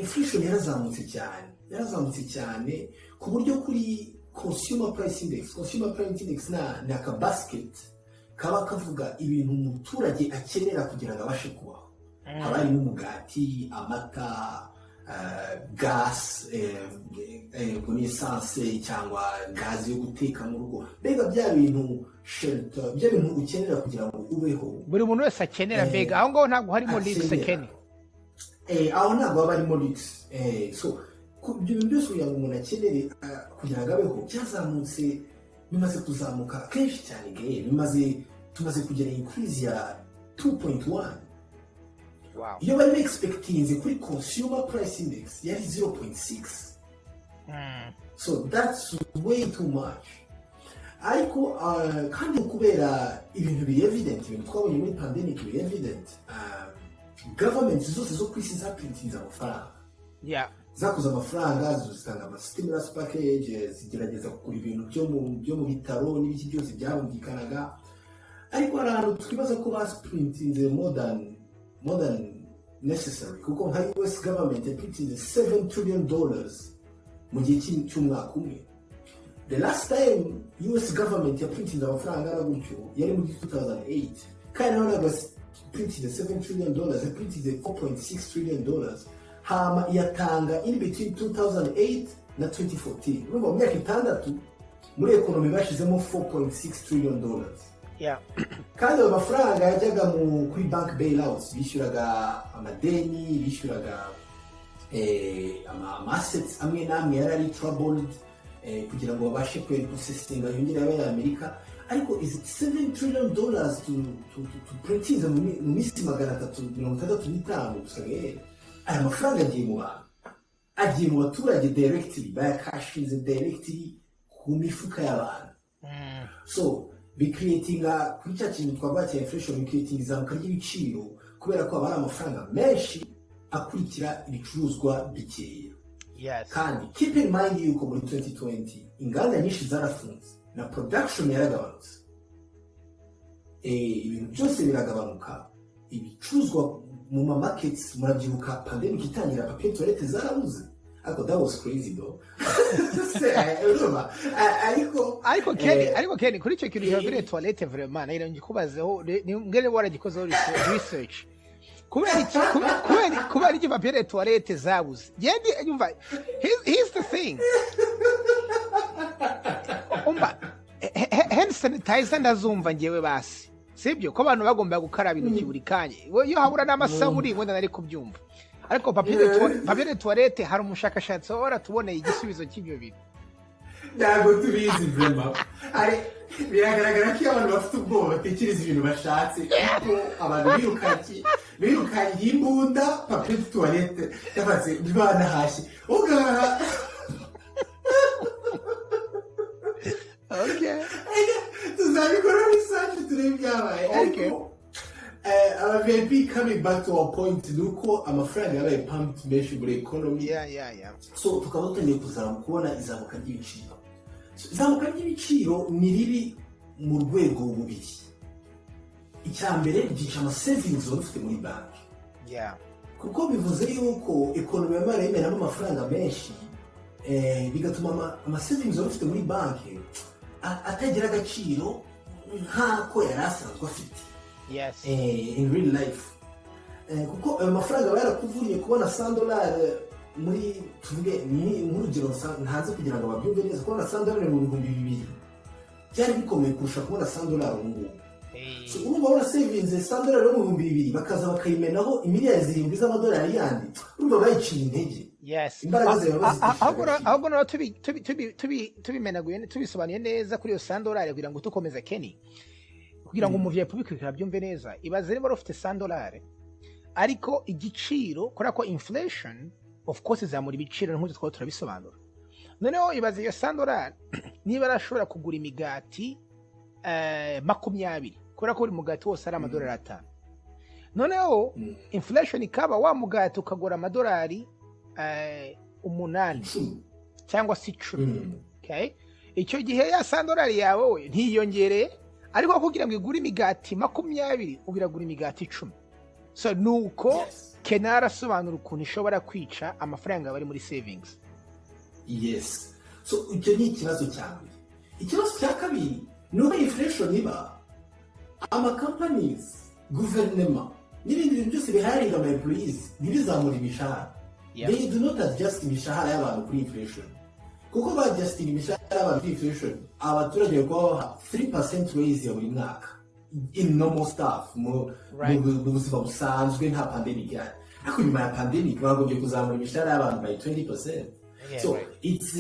inflation yarazamutse cyane ku buryo kuri consumer price index na ka basket kaba kavuga ibintu umuturage akenera kugira ngo abashe kubaho. Haba harimo umugati, amata, gas, ni essence cyangwa gazi yo guteka mu rugo mbega bya bintu shelter bya bintu ukenera kugira ngo ubeho buri muntu wese akenera mbega aho ngaho ntabwo harimo lix kene aho ntabwo aba harimo lix so ibyo bintu byose kugira ngo umuntu akenere kugira ngo abeho byazamutse bimaze kuzamuka kenshi cyane tumaze kugera increase ya 2.1. Wow. Iyo bari expecting kuri consumer price index yari 0.6. So that's way too much. Ariko kandi kubera ibintu biri evident ibintu twabonye muri pandemic biri evident government zose zo kwisi zaprintinze amafaranga. Yeah. Zakuza amafaranga zitanga ama stimulus package zigerageza kugura ibintu byo mu bitaro n'ibiki byose byabumvikanaga. Ariko abantu twibaza ko basprintinze more than necessary kuko nka US government yaprintinze $7 trillion mu gihe cy'umwaka umwe. The last time US government yaprintinze amafaranga aragutyo yari mu 2008 kandi naho yaprintinze $7 trillion yaprintinze $4.6 trillion hama yatanga in between 2008 na 2014 urumva mu myaka itandatu muri economy bashizemo $4.6 trillion. Yeah. Kandi amafaranga yajyaga kuri bank bailouts bishyuraga amadeni bishyuraga assets amwe namwe yarari troubled kugira ngo babashe processing yongera y'Amerika ariko is it $7 trillion to printiza mu minsi 365 gusa aya mafaranga agiye mu baturage directly bayakashinze directly ku mifuka y'abantu. So bicreatinga kuri cya kintu twavuga cya inflation bicreatinga izamuka ry'ibiciro kubera ko abari amafaranga menshi akurikira ibicuruzwa bikeya. Yes. Kandi keep in mind yuko muri 2020 inganda nyinshi zarafunze na production yaragabanutse. Ibintu byose biragabanuka ibicuruzwa mu markets murabyibuka pandemic itangira papier toilette zarabuze. That was crazy though. Ariko Kenny kuri cyo kintu ya toilette vraiment nayo ngikubazeho ngere waragikozeho research. Kubera iki papier toilette zabuze. Yendi yumva here's the thing. Hand sanitizer ndazumva ngewe basi. Sibyo ko abantu bagomba gukaraba intoki buri kanya. Iyo habura n'amasaburi wenda nari kubyumva. Ariko papier toilette hari umushakashatsi wora tuboneye igisubizo cy'ibyo bintu. Ntabwo tubizi vraiment. Biragaragara ko abantu bafite ubwoba batekereza ibintu bashatse kuko abantu birukanye imbunda papier toilette yabaze bibana hashye. Ugaha Okay. Tuzabikora research turebe byabaye. Okay. Abavip coming back to our point nuko amafaranga yabaye pumped menshi muri economy. Yeah. So tukaba tugiye kubona izamuka ry'ibiciro. Izamuka ry'ibiciro ni riri mu rwego bubiri. Icyambere gica ama savings ufite muri bank. Yeah. Kuko bivuze yuko economy yamara yemeramo amafaranga menshi bigatuma ama savings ufite muri bank atagira agaciro nk'ako yarasanzwe afite. Yes. In real life. Kuko ayo mafaranga barakuvuriye kubona $100 muri tuvuge ni urugero ntaze kugira ngo babyumve neza kubona $100 mu 2000 byari bikomeye kurusha kubona $100 ubu. So urumva wana savings $100 mu 2000 bakaza bakayimenaho imiliyari zirindwi z'amadolari yandi urumva bayiciye intege. Yes. Ahubwo no tubimenaguye tubisobanuye neza kuri iyo $100 kugira ngo tukomeza Kenny. Kugira ngo umuvye public byumve neza ibaze rero ufite $100 ariko igiciro kora ko inflation of course izamura ibiciro nk'uko twaba turabisobanura. Noneho ibaze iyo $100 niba arashobora kugura imigati 20 kora ko uri mugati wose ari $5. Noneho inflation ikaba wa mugati ukagura $8 cyangwa 10. Okay? Icyo gihe ya $100 yawe we ntiyongereye ariko kugira ngo igure imigati 20 ubiragura imigati 10. So nuko Kenara sobanura ukuntu ishobora kwica amafaranga bari muri savings. Yes. So icyo ni ikibazo cyane. Ikibazo cya kabiri nuko inflation iba ama companies guverinoma n'ibindi bintu byose biharira ama employees ntibizamura imishahara. they do not adjust imishahara y'abantu kuri inflation kuko badjusting imishahara y'abantu kuri inflation abaturage babaha 3% raise ya buri mwaka in normal staff mu buzima busanzwe nta pandemic yani ariko nyuma ya pandemic bagombye kuzamura imishahara y'abantu by 20%. So it's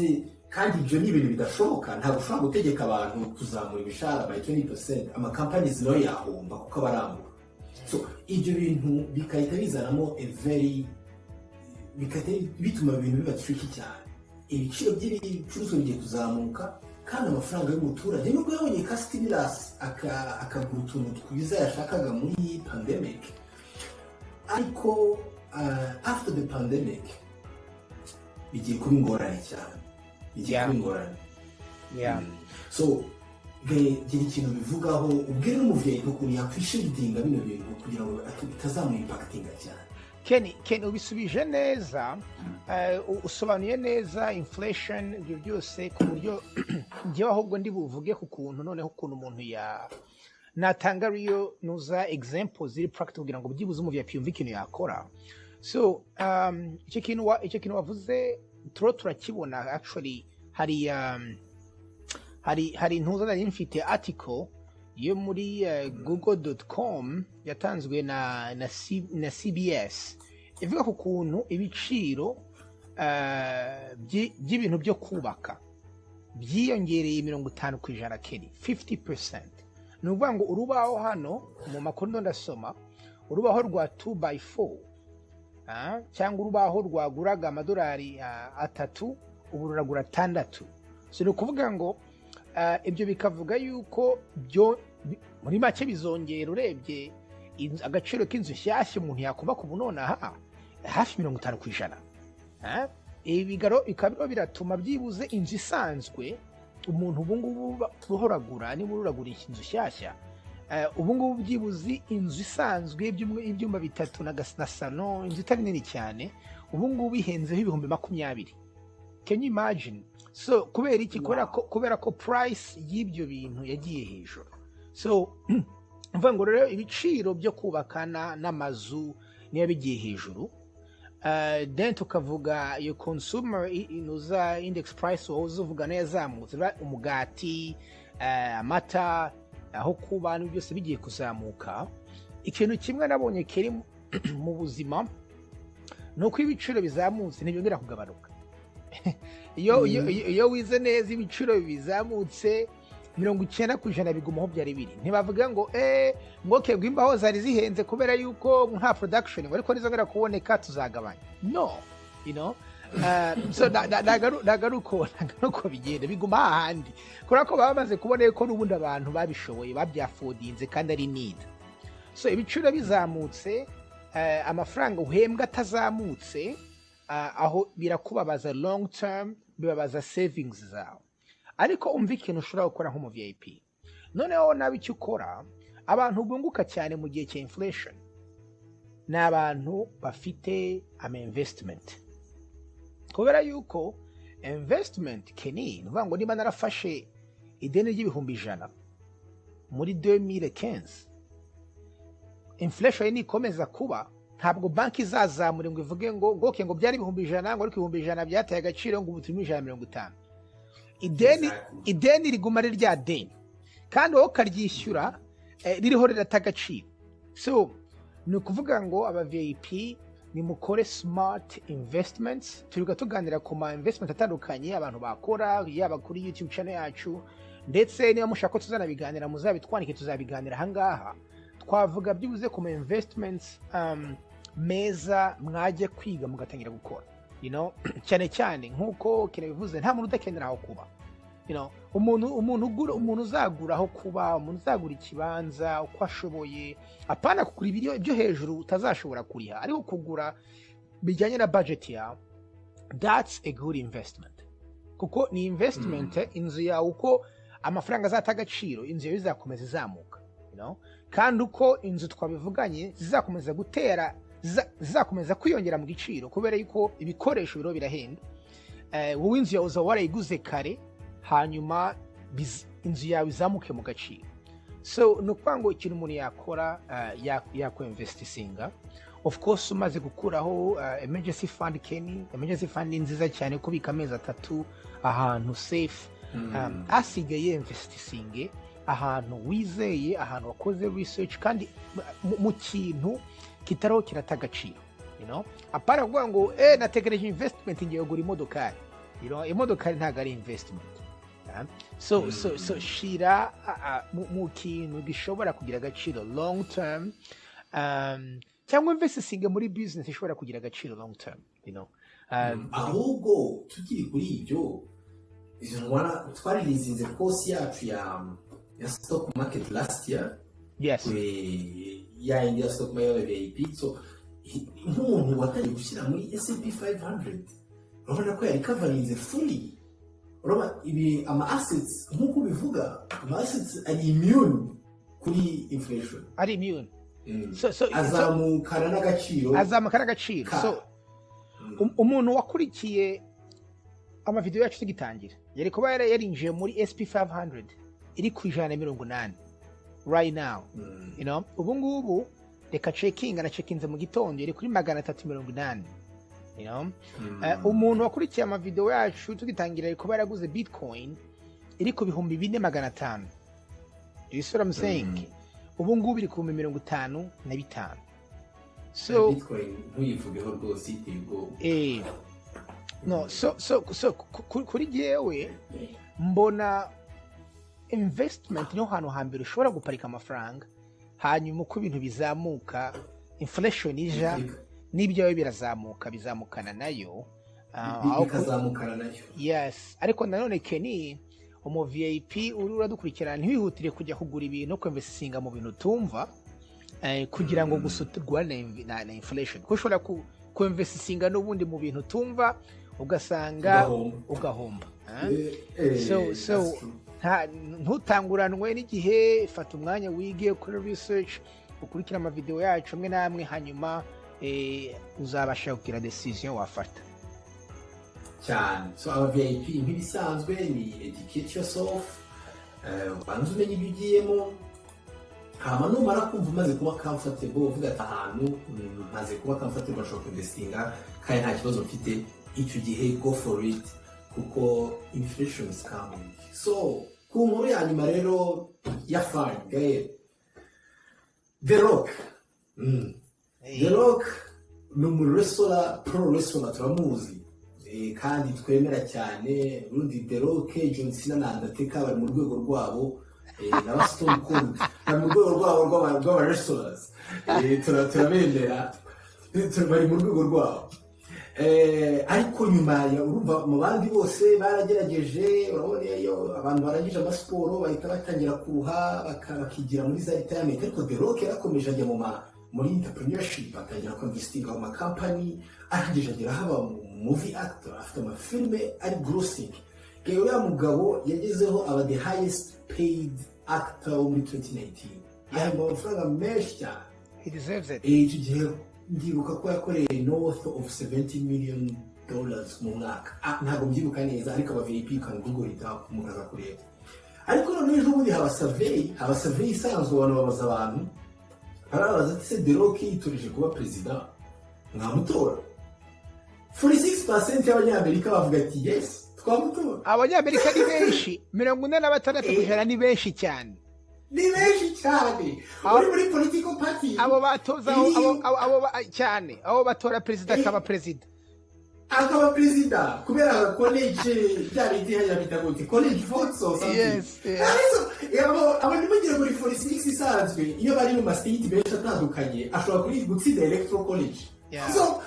kandi ibyo ni ibintu bidashoboka ntabwo ushobora gutegeka abantu kuzamura imishahara by 20%. Companies nayo yahomba kuko barambura. So ibyo bintu bikahita bizanamo bituma ibintu biba tricky cyane. Ibiciro by'ibicuruzwa bigiye kuzamuka kandi amafaranga y'umuturage nubwo yabonye ka stimulus akagura utuntu twiza yashakaga muri pandemic ariko after the pandemic bigiye kuba ingorane cyane. So gira ikintu bivugaho ubwire n'umuvyeyi ukuntu yakwishidinga bino bintu kugira ngo bitazamu impactinga cyane. Ken ubisubije neza usobanuye neza inflation ibyo byose ku buryo njyewe ahubwo ndi buvuge ku kuntu noneho ukuntu umuntu natanga riyo nuza examples ziri practical kugira ngo byibuze umuvyeyi yumve ikintu yakora. So icyo kintu wavuze turakibona actually hari ntuza nari mfite article yo muri google.com yatanzwe na CBS ivuga ku kuntu ibiciro by'ibintu byo kubaka byiyongereye 50% Kenya 50%. Ni ukuvuga ngo urubaho hano mu makuru ndasoma urubaho rwa 2x4 cyangwa urubaho rwaguraga amadolari 3 ubu ruragura 6. So ni ukuvuga ngo ibyo bikavuga yuko byo muri make bizongera urebye agaciro k'inzu nshyashya umuntu yakubaka ubu nonaha hafi 50%. Ibigaro bikaba biratuma byibuze inzu isanzwe umuntu ubu ngubu buhoragura niba uragura inzu nshyashya ubu ngubu byibuze inzu isanzwe ibyumba 3 na salon inzu itari nini cyane ubu ngubu bihenzeho 20,000. Can you imagine? So kubera iki kubera ko price y'ibyo bintu yagiye hejuru. So mvuga ngo rero ibiciro byo kubakana n'amazu niyo bigiye hejuru. Then tukavuga yo consumer inuza index price uvuga neza yazamutse umugati amata aho kuba byose bigiye kuzamuka. Ikintu kimwe nabonye kiri mu buzima nuko ibiciro bizamutse ntibyongera kugabanuka. iyo wize neza ibiciro bizamutse 90% bigumaho byari biri. Ntibavuga ngo ngoke bw'imbaho zari zihenze kubera yuko nta production ariko nizongera kuboneka tuzagabanya. No, so nagaruko bigenda biguma hahandi kubera ko bamaze kubona ko n'ubundi abantu babishoboye babyafodinze kandi ari need. So ibiciro bizamutse amafaranga uhembwa atazamutse aho birakubabaza long term bibabaza savings zawe. Ariko umva ikintu ushobora gukora nk'umu VIP noneho nabi icyo ukora abantu bunguka cyane mu gihe cya inflation ni abantu bafite investment kubera yuko investment Kenya nuvuga ngo niba narafashe ideni ry'ibihumbi 100 muri 2015 inflation nikomeza kuba ntabwo banki izazamura ngo ivuge ngo goke ngo byari 100 ngo ariko 100 byataye agaciro ngo ubutumi 150. Ideni riguma ari rya deni kandi wowe ukaryishyura ririho rirata agaciro. So ni ukuvuga ngo aba VIP ni mukore smart investments. Turiga tuganira ku ma investment atandukanye abantu bakora yaba kuri YouTube channel yacu ndetse niba mushaka ko tuzanabiganira muzabitwanike tuzabiganira hangaha. Twavuga byibuze ku ma investments meza mwaje kwiga mugatangira gukora. Cyane cyane nkuko kirabivuze nta muntu udakenera aho kuba. Umuntu uzagura aho kuba, umuntu uzagura ikibanza uko ashoboye, apana kugura ibyo hejuru utazashobora kuriha ariko kugura bijyanye na budget yawe. That's a good investment. Kuko ni investment inzu yawe uko amafaranga azata agaciro inzu yawe izakomeza izamuka, kandi uko inzu twabivuganye zizakomeza gutera zizakomeza kwiyongera mu giciro kubera yuko ibikoresho biro birahenda. Wowe inzu yawe warayiguze kare hanyuma inzu yawe izamuke mu gaciro. So no kwango ikintu umuntu yakora yakwa investinga of course umaze gukuraho emergency fund emergency fund ni nziza cyane kubika amezi 3 ahantu safe asigaye investisinge ahantu wizeye ahantu wakoze research kandi mu kintu kitaro kirata gaciro apara kuvuga ngo nategereje investment ngiye kugura imodokari imodokari ntago ari investment so shira mu kintu gishobora kugira gaciro long term cyangwa investing muri business ishobora kugira gaciro long term ahubwo tukiri kuri ibyo izo ndwara twaririzinze course yacu ya stock market last year yes ya India stock market VIP so nk'umuntu watangiye gushyira muri S&P 500 urabona ko yari coverinze fully urabona ibi ama assets nk'uko bivuga ama assets ari immune kuri inflation ari immune so azamukana n'agaciro so umuntu wakurikiye amavideo yacu tugitangira yari kuba yarinjiye muri S&P 500 iri ku 180 right now ubu ngubu reka checkinze mu gitondo iri kuri 380 umuntu wakurikiye amavideo yacu tugitangira yari kuba yaraguze bitcoin iri ku 4500 you see what I'm saying ubu ngubu iri ku 55 so bitcoin ntuyivugeho rwose itego no so kuri jewe mbona investment niho hantu hambere ushobora guparika amafaranga hanyuma uko ibintu bizamuka inflation ija n'ibyo bizamukana nayo yes ariko nanone Kenny umu VIP uradukurikirana ntihutire kujya kugura ibintu ko investinga mu bintu tumva kugira ngo gusutirwa na inflation ko ushobora ku investinga n'ubundi mu bintu tumva ugasanga ugahomba so ntutanguranwe n'igihe fata umwanya wige kuri research ukurikira amavideo yacu amwe namwe hanyuma uzabasha kugira decision wafata cyane so aba VIP nk'ibisanzwe ni educate yourself banze umenye ibyo ugiyemo hama numara kumva umaze kuba comfortable uvuga ahantu maze kuba comfortable bashobora investinga kandi nta kibazo mfite icyo gihe go for it kuko inflation is coming so ku nkuru ya nyuma rero ya fine gaye The Rock ni pro wrestler turamuzi kandi twemera cyane urundi The Rock John Cena na Undertaker bari mu rwego rwabo na Stone Cold bari mu rwego rwabo rw'aba wrestlers turabemera bari mu rwego rwabo ariko nyuma ya urumva mu bandi bose baragerageje urabona iyo abantu barangije amasiporo bahita batangira kuruha bakigira muri za retirement ariko The Rock yarakomeje ajya muri entrepreneurship atangira kwinvestinga mu company arangije agera haba movie actor afite amafilme ari grossing kewe ya mugabo yagezeho aba the highest paid actor muri 2019 yaba amafaranga menshi cyane he deserves it ndibuka ko yakoreye north of $70 million mu mwaka ntabwo mbyibuka neza ariko aba VIP kan Google ita kumugaza kureba ariko none ejo bundi haba survey isanzwe abantu babaza abantu barabaza ati se The Rock yiturije kuba president nkamutora 46% y'abanyamerika bavuga ati yes twamutora abanyamerika ni benshi 46% ni benshi cyane ni benshi cyane muri political party abo batoza abo cyane abo batora president akaba president kubera college byari haya bitagote college votes or something yes abo nimugira muri 46 isanzwe iyo bari mu state benshi atandukanye ashobora kuri gutsinda electoral college so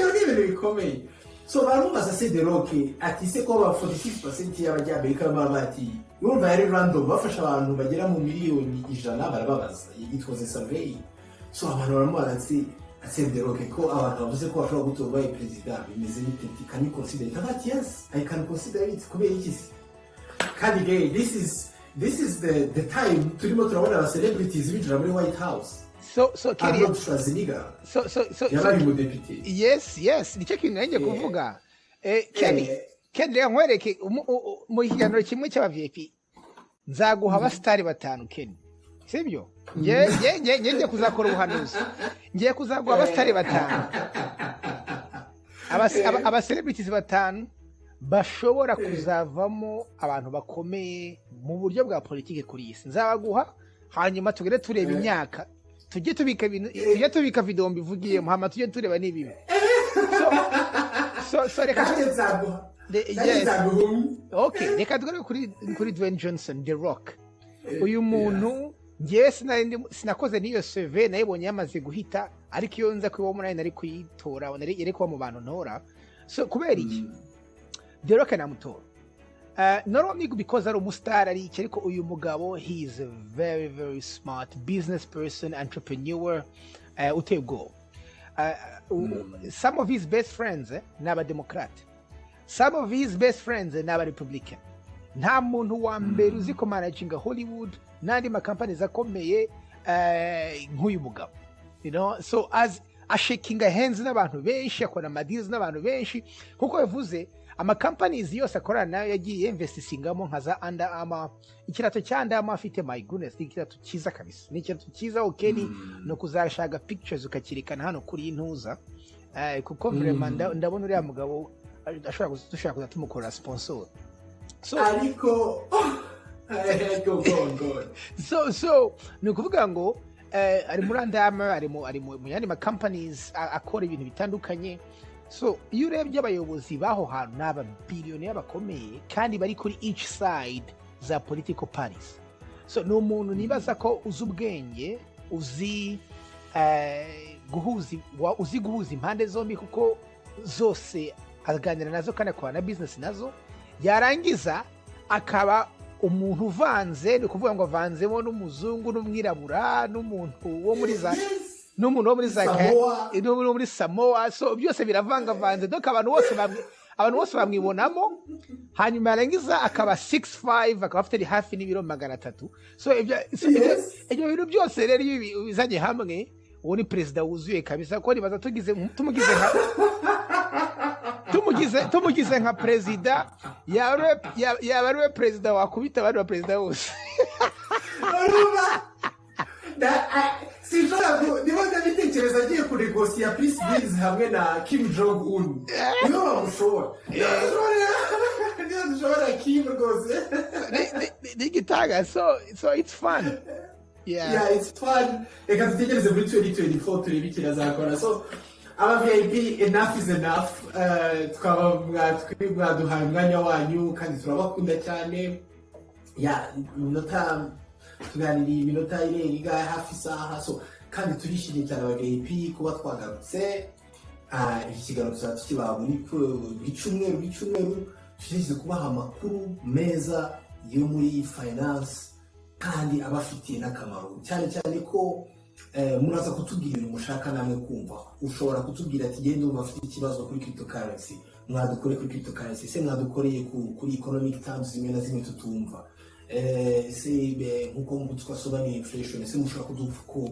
no nibe bikomeye so baramubaza se The Rock ati se ko ba 46% y'abanyamerika bamati urumva yari random bafasha abantu bagera mu miliyoni 100 barababaza it was a survey so abantu baramubaza ati The Rock ko abantu bavuze ko bashobora gutorwa president bimeze bite can you consider it but yes I can consider it kubera iki kandi again this is the time turimo turabona aba celebrities binjira muri White House so Kenny yabari mu deputy yes nicyo kintu nanjye kuvuga Kenny nkwereke mu kiganiro kimwe cy'aba VIP nzaguha abastari batanu Kenny sibyo ngiye kuzakora ubuhanuzi ngiye kuzagwa abasitari batanu aba celebrities batanu bashobora kuzavamo abantu bakomeye mu buryo bwa politike kuri iyi si nzabaguha hanyuma tugere tureba imyaka tujye tubika video mbivugiye muhama tujye tureba nibibi so reka okay reka tugere kuri Dwayne Johnson The Rock uyu muntu ngiye sinakoze niyo survey nayibonye yamaze guhita ariko iyo nza kwiba umuntu nari kuyitora yari kuba mu bantu ntora so kubera iki The Rock namutora not only because ari umustar ari iki ariko uyu mugabo he is a very very smart business person entrepreneur uteye ubwoba some of his best friends ni abademocrat some of his best friends ni abarepublican nta muntu wa mbere uzi ko managinga Hollywood n'andi makampani akomeye nk'uyu mugabo you know so as ashakinga hands n'abantu benshi akora amadeals n'abantu benshi kuko yavuze amakampanies yose akorana nayo yagiye investingamo nka za Under Armour ikirato cya Under Armour afite my goodness ikirato cyiza kabisa ni ikirato cyiza okeni no kuzashaka pictures ukakirikana hano kuri intuza kuko vraiment ndabona uriya mugabo dushaka kuzatumukora sponsor so ariko so ni ukuvuga ngo ari muri Under Armour ari mu yandi ma companies akora ibintu bitandukanye so iyo urebye abayobozi baho hantu n'aba billionaire bakomeye kandi bari kuri each side za political parties so ni umuntu nibaza ko uzi ubwenge uzi guhuza impande zombi kuko zose aganira nazo kandi akora na business nazo yarangiza akaba umuntu uvanze ni ukuvuga ngo avanzemo n'umuzungu n'umwirabura n'umuntu wo muri za n'umuntu wo muri Samoa so byose biravangavanze donc abantu bose bamwibonamo hanyuma yarangiza akaba 6'5" akaba afite hafi n'ibiro 300 so ibyo bintu byose rero bizanye hamwe uwo ni president wuzuye kabisa ko nibaza tumugize nka president yaba ari we president wakubita abandi ba president bose niba ndabitekereza agiye kunegosiya peace deals hamwe na Kim Jong Un niyo bamushobora Kim rwose ni gitaga so it's fun yeah it's fun reka dutegereze muri 2024 turebe icyo azakora so Abavip enough is enough mwaduhaye umwanya wanyu kandi turabakunda cyane tuganiriye iminota irenga hafi isaha so kandi turishimye cyane Abavip kuba twagarutse iki kiganiro tukibaha buri cyumweru tugize kubaha amakuru meza yo muri finance kandi abafitiye n'akamaro cyane ko muraza kutubwira ibintu mushaka namwe kumva ushobora kutubwira ati genda umva afite ikibazo kuri cryptocurrency mwadukore kuri cryptocurrency se mwadukoreye kuri economic terms zimwe na zimwe tutumva nkuko twasobanuye inflation ese mushobora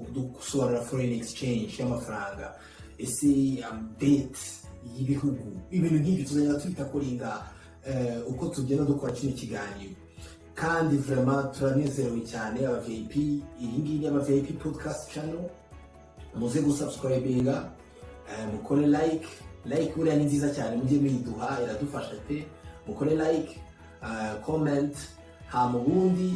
kudusobanurira foreign exchange y'amafaranga ese debt y'ibihugu ibintu nk'ibi tuzajya twita koringa uko tugenda dukora kino kiganiro kandi vraiment turanezerewe cyane Abavip iyi ngiyi Abavip podcast channel muze gusubscribinga mukore like uriya ni nziza cyane mujye muyiduha iradufasha pe mukore like comment ha mu bundi